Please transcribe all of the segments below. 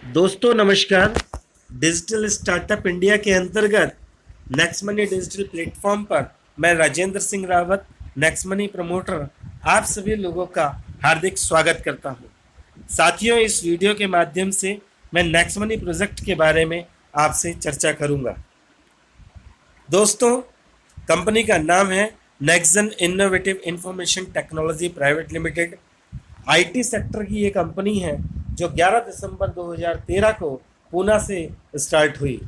दोस्तों नमस्कार। Digital startup India के अंतर्गत नेक्स्ट मनी डिजिटल प्लेटफॉर्म पर मैं Rajendra Singh Rawat, next money promoter, आप सभी लोगों का हार्दिक स्वागत करता हूं। साथियों, इस वीडियो के माध्यम से मैं नेक्स्ट मनी प्रोजेक्ट के बारे में आपसे चर्चा करूंगा। दोस्तों, कंपनी का नाम है Nexon innovative information technology private limited. IT sector की ये कंपनी है जो 11 दिसंबर 2013 को पूना से स्टार्ट हुई।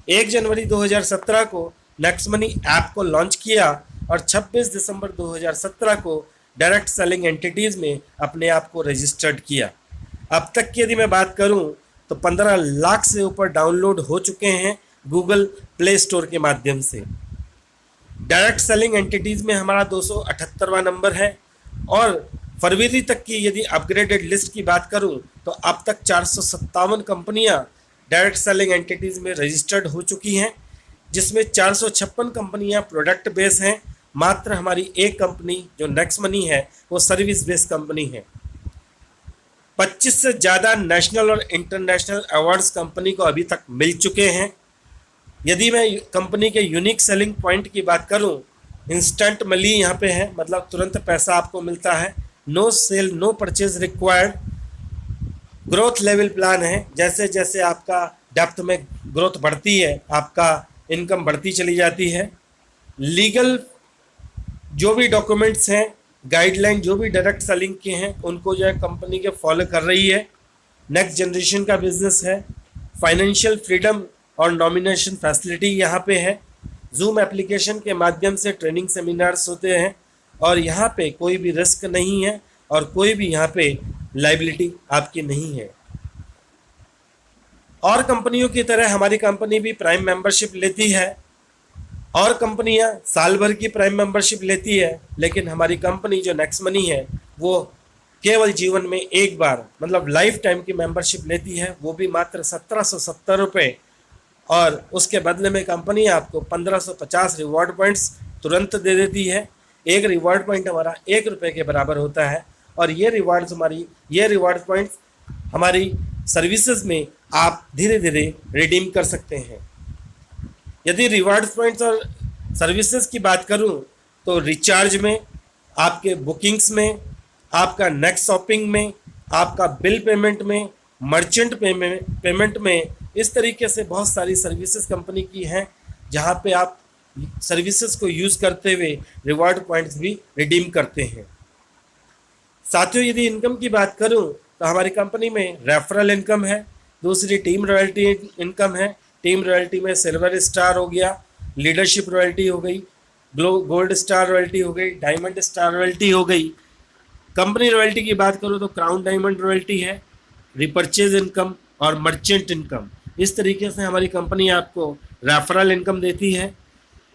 1 जनवरी 2017 को नेक्स्ट मनी ऐप को लॉन्च किया और 26 दिसंबर 2017 को डायरेक्ट सेलिंग एंटिटीज़ में अपने आप को रजिस्टर्ड किया। अब तक की यदि मैं बात करूं तो 15 लाख से ऊपर डाउनलोड हो चुके हैं गूगल प्ले स्टोर के माध्यम से। डायरेक्ट सेलिंग एंटिटीज़ में हमारा 278वां नंबर है और फरवरी तक की यदि अपग्रेडेड लिस्ट की बात करूं तो अब तक 457 कंपनियां डायरेक्ट सेलिंग एंटिटीज़ में रजिस्टर्ड हो चुकी हैं, जिसमें 456 कंपनियां प्रोडक्ट बेस हैं। मात्र हमारी एक कंपनी जो नेक्स्ट मनी है वो सर्विस बेस्ड कंपनी है। 25 से ज़्यादा नेशनल और इंटरनेशनल अवार्ड्स कंपनी को अभी तक मिल चुके हैं। यदि मैं कंपनी के यूनिक सेलिंग पॉइंट की बात करूं, इंस्टेंट मनी यहाँ पे है, मतलब तुरंत पैसा आपको मिलता है। No sale no purchase required. Growth level plan है, जैसे जैसे आपका डेप्थ में ग्रोथ बढ़ती है आपका इनकम बढ़ती चली जाती है। लीगल जो भी डॉक्यूमेंट्स हैं, गाइडलाइन जो भी डायरेक्ट सेलिंग के हैं, उनको जो है कंपनी के फॉलो कर रही है। नेक्स्ट जनरेशन का बिजनेस है। फाइनेंशियल फ्रीडम और नॉमिनेशन फैसिलिटी यहाँ पे है। जूम एप्लीकेशन के माध्यम से ट्रेनिंग सेमिनार्स होते हैं और यहाँ पे कोई भी रिस्क नहीं है और कोई भी यहाँ पे लाइबिलिटी आपकी नहीं है। और कंपनियों की तरह हमारी कंपनी भी प्राइम मेंबरशिप लेती है और कंपनियां साल भर की प्राइम मेंबरशिप लेती है, लेकिन हमारी कंपनी जो नेक्स्ट मनी है वो केवल जीवन में एक बार, मतलब लाइफ टाइम की मेंबरशिप लेती है, वो भी मात्र 1770 रुपये। और उसके बदले में कंपनी आपको 1550 रिवॉर्ड पॉइंट्स तुरंत दे देती है। एक रिवॉर्ड पॉइंट हमारा 1 रुपये के बराबर होता है और ये रिवॉर्ड पॉइंट्स हमारी सर्विसेज में आप धीरे धीरे रिडीम कर सकते हैं। यदि रिवॉर्ड पॉइंट्स और सर्विसेज की बात करूं तो रिचार्ज में, आपके बुकिंग्स में, आपका नेक्स्ट शॉपिंग में, आपका बिल पेमेंट में, मर्चेंट पेमेंट में, इस तरीके से बहुत सारी सर्विसेज कंपनी की हैं जहां पे आप सर्विसेज को यूज़ करते हुए रिवॉर्ड पॉइंट्स भी रिडीम करते हैं। साथियों, यदि इनकम की बात करूं तो हमारी कंपनी में रेफरल इनकम है। दूसरी टीम रॉयल्टी इनकम है। टीम रॉयल्टी में सिल्वर स्टार हो गया, लीडरशिप रॉयल्टी हो गई, गोल्ड स्टार रॉयल्टी हो गई, डायमंड स्टार रॉयल्टी हो गई। कंपनी रॉयल्टी की बात करूं तो क्राउन डायमंड रॉयल्टी है, रिपर्चेज इनकम और मर्चेंट इनकम। इस तरीके से हमारी कंपनी आपको रेफरल इनकम देती है।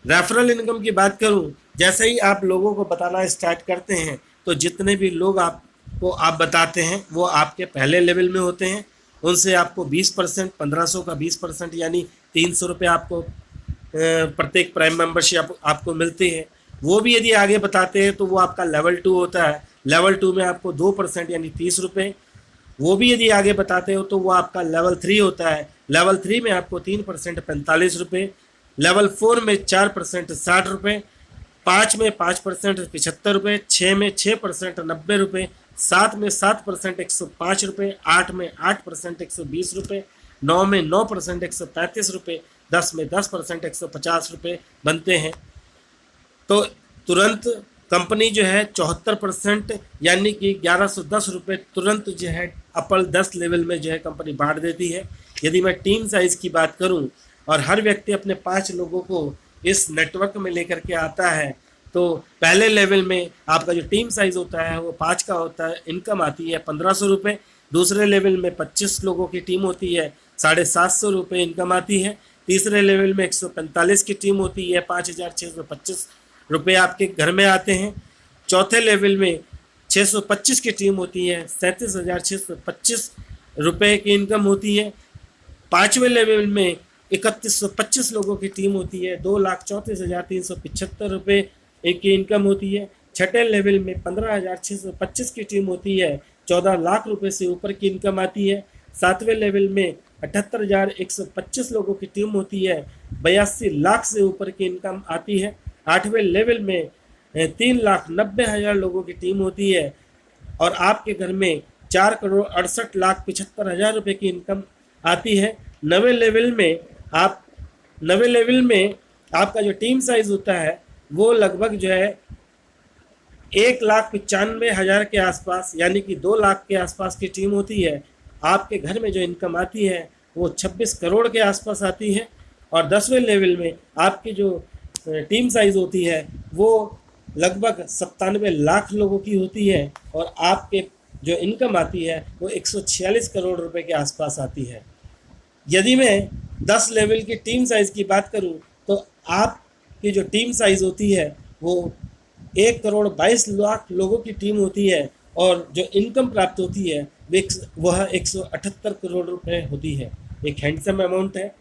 रेफरल इनकम की बात करूं, जैसे ही आप लोगों को बताना स्टार्ट करते हैं तो जितने भी लोग आपको आप बताते हैं वो आपके पहले लेवल में होते हैं। उनसे आपको 20%, 1500 का 20% यानी 300 रुपये आपको प्रत्येक प्राइम मेंबरशिप आपको मिलती है। वो भी यदि आगे बताते हैं तो वो आपका लेवल 2 होता है। लेवल 2 में आपको 2% यानी 30 रुपये। वो भी यदि आगे बताते हो तो वो आपका लेवल 3 होता है। लेवल 3 में आपको 3% 45 रुपये। लेवल 4 में 4% 60 रुपये। 5 में 5% 75 रुपये। 6 में 6% 90 रुपये। 7 में 7% 105 रुपये। 8 में 8% 120 रुपये। 9 में 9% 135 रुपये। 10 में 10% 150 रुपये बनते हैं। तो तुरंत कंपनी जो है 74% यानी कि 1110 रुपये तुरंत जो है अपर 10 लेवल में जो है कंपनी बांट देती है। यदि मैं टीम साइज़ की बात करूं और हर व्यक्ति अपने 5 लोगों को इस नेटवर्क में लेकर के आता है तो पहले लेवल में आपका जो टीम साइज़ होता है वो 5 का होता है। इनकम आती है 1500 रुपये। दूसरे लेवल में 25 लोगों की टीम होती है, 750 रुपये इनकम आती है। तीसरे लेवल में 145 की टीम होती है, 5625 रुपये आपके घर में आते हैं। चौथे लेवल में 625 की टीम होती है, 37,625 रुपये की इनकम होती है। पाँचवें लेवल में 3125 लोगों की टीम होती है, 2,34,375 रुपये की इनकम होती है। छठे लेवल में 15,625 की टीम होती है, 14 लाख रुपए से ऊपर की इनकम आती है। 7वें लेवल में 78,125 लोगों की टीम होती है, 82 लाख से ऊपर की इनकम आती है। 8वें लेवल में 3,90,000 लोगों की टीम होती है और आपके घर में 4,68,75,000 रुपये की इनकम आती है। 9वें लेवल में आपका जो टीम साइज होता है वो लगभग जो है 1,95,000 के आसपास, यानी कि 2 लाख के आसपास की टीम होती है। आपके घर में जो इनकम आती है वो 26 करोड़ के आसपास आती है। और 10वें लेवल में आपकी जो टीम साइज होती है वो लगभग 97 लाख लोगों की होती है और आपके जो इनकम आती है वो 146 करोड़ रुपए के आसपास आती है। यदि मैं 10 लेवल की टीम साइज़ की बात करूं तो आपकी जो टीम साइज़ होती है वो 1,22,00,000 लोगों की टीम होती है और जो इनकम प्राप्त होती है वह 178 करोड़ रुपए होती है। एक हैंडसम अमाउंट है।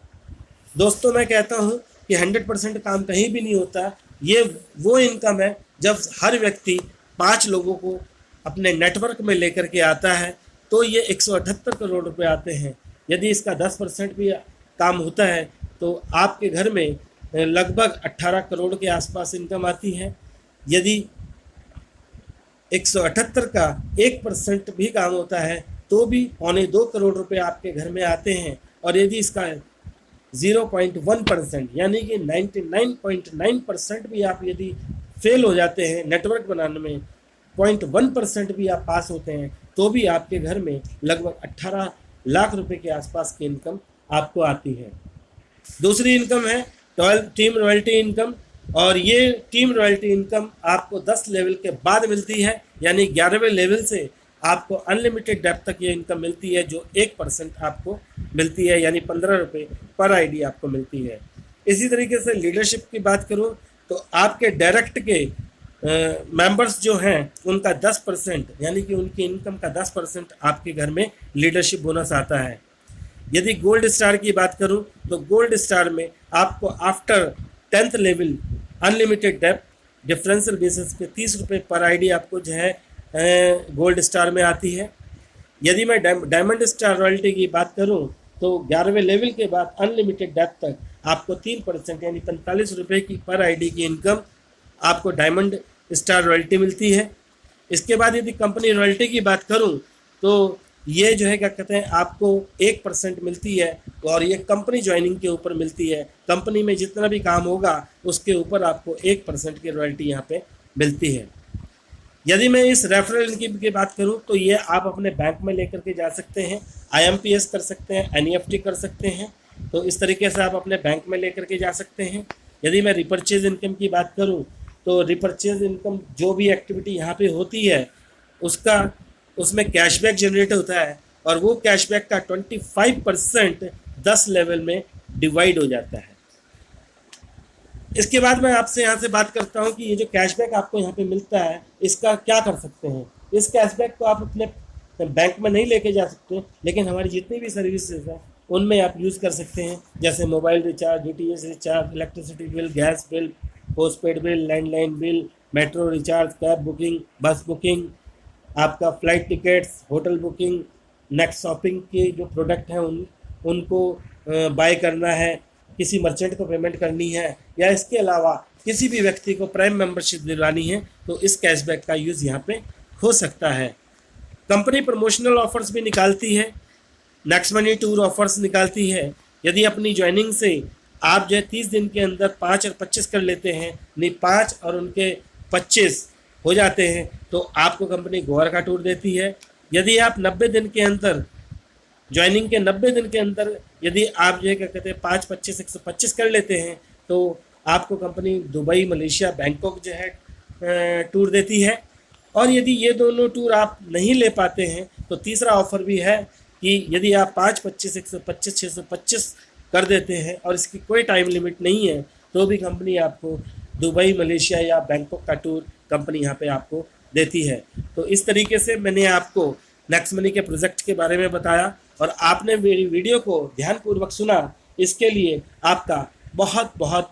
दोस्तों, मैं कहता हूं कि 100% काम कहीं भी नहीं होता। ये वो इनकम है जब हर व्यक्ति 5 लोगों को अपने नेटवर्क में लेकर के आता है तो ये 178 करोड़ रुपए आते हैं। यदि इसका 10% भी काम होता है तो आपके घर में लगभग 18 करोड़ के आसपास इनकम आती है। यदि 178 का 1% भी काम होता है तो भी 2.25 करोड़ रुपए आपके घर में आते हैं। और यदि इसका 0.1% यानी कि 99.9% भी आप यदि फेल हो जाते हैं नेटवर्क बनाने में, 0.1% भी आप पास होते हैं तो भी आपके घर में लगभग 18 लाख रुपए के आसपास की इनकम आपको आती है। दूसरी इनकम है टीम रॉयल्टी इनकम, और ये टीम रॉयल्टी इनकम आपको 10 लेवल के बाद मिलती है, यानी 11वें लेवल से आपको अनलिमिटेड डेप्थ तक ये इनकम मिलती है जो 1% आपको मिलती है, यानी 15 रुपये पर आईडी आपको मिलती है। इसी तरीके से लीडरशिप की बात करूँ तो आपके डायरेक्ट के मेंबर्स जो हैं उनका 10% यानी कि उनकी इनकम का 10% आपके घर में लीडरशिप बोनस आता है। यदि गोल्ड स्टार की बात करूं तो गोल्ड स्टार में आपको after 10th level unlimited depth differential basis पे 30 रुपये पर आईडी आपको जो है गोल्ड स्टार में आती है। यदि मैं डायमंड स्टार रॉयल्टी की बात करूं तो 11वें लेवल के बाद अनलिमिटेड डेप्थ तक आपको 3% यानी 45 रुपये की पर आईडी की इनकम आपको डायमंड स्टार रॉयल्टी मिलती है। इसके बाद यदि कंपनी रॉयल्टी की बात करूं तो ये जो है क्या कहते हैं आपको 1% मिलती है और ये कंपनी ज्वाइनिंग के ऊपर मिलती है। कंपनी में जितना भी काम होगा उसके ऊपर आपको 1% की रॉयल्टी यहाँ पे मिलती है। यदि मैं इस रेफरल इनकम की बात करूं तो ये आप अपने बैंक में लेकर के जा सकते हैं, IMPS कर सकते हैं, NEFT कर सकते हैं। तो इस तरीके से आप अपने बैंक में लेकर के जा सकते हैं। यदि मैं रिपर्चेज इनकम की बात करूं तो रिपर्चेज इनकम जो भी एक्टिविटी यहाँ पे होती है उसमें कैशबैक जनरेट होता है और वो कैशबैक का 25% 10 लेवल में डिवाइड हो जाता है। इसके बाद मैं आपसे यहाँ से बात करता हूँ कि ये जो कैशबैक आपको यहाँ पे मिलता है इसका क्या कर सकते हैं। इस कैशबैक को आप अपने बैंक में नहीं लेके जा सकते, लेकिन हमारी जितनी भी सर्विसेज हैं उनमें आप यूज़ कर सकते हैं, जैसे mobile recharge, DTH recharge, electricity bill, gas bill, postpaid bill, landline bill, metro recharge, cab booking, बस बुकिंग, आपका flight tickets, hotel booking, next shopping के जो प्रोडक्ट हैं उनको बाय करना है, किसी मर्चेंट को पेमेंट करनी है या इसके अलावा किसी भी व्यक्ति को प्राइम मेंबरशिप दिलवानी है तो इस कैशबैक का यूज़ यहाँ पे हो सकता है। कंपनी प्रमोशनल ऑफर्स भी निकालती है, नेक्स्ट मनी टूर ऑफर्स निकालती है। यदि अपनी ज्वाइनिंग से आप जो है 30 दिन के अंदर 5 और 25 कर लेते हैं, नहीं 5 और उनके 25 हो जाते हैं तो आपको कंपनी गोवा का टूर देती है। यदि आप 90 दिन के अंदर ज्वाइनिंग के 90 दिन के अंदर यदि आप जो है क्या कहते हैं 5, 25, 125 कर लेते हैं तो आपको कंपनी दुबई, मलेशिया, बैंकॉक जो है टूर देती है। और यदि ये दोनों टूर आप नहीं ले पाते हैं तो तीसरा ऑफ़र भी है कि यदि आप 5, 25, 125, 625 कर देते हैं और इसकी कोई टाइम लिमिट नहीं है तो भी कंपनी आपको दुबई, मलेशिया या बैंकॉक का टूर कंपनी यहाँ पे आपको देती है। तो इस तरीके से मैंने आपको नेक्स्ट मनी के प्रोजेक्ट के बारे में बताया और आपने मेरी वीडियो को ध्यानपूर्वक सुना, इसके लिए आपका बहुत बहुत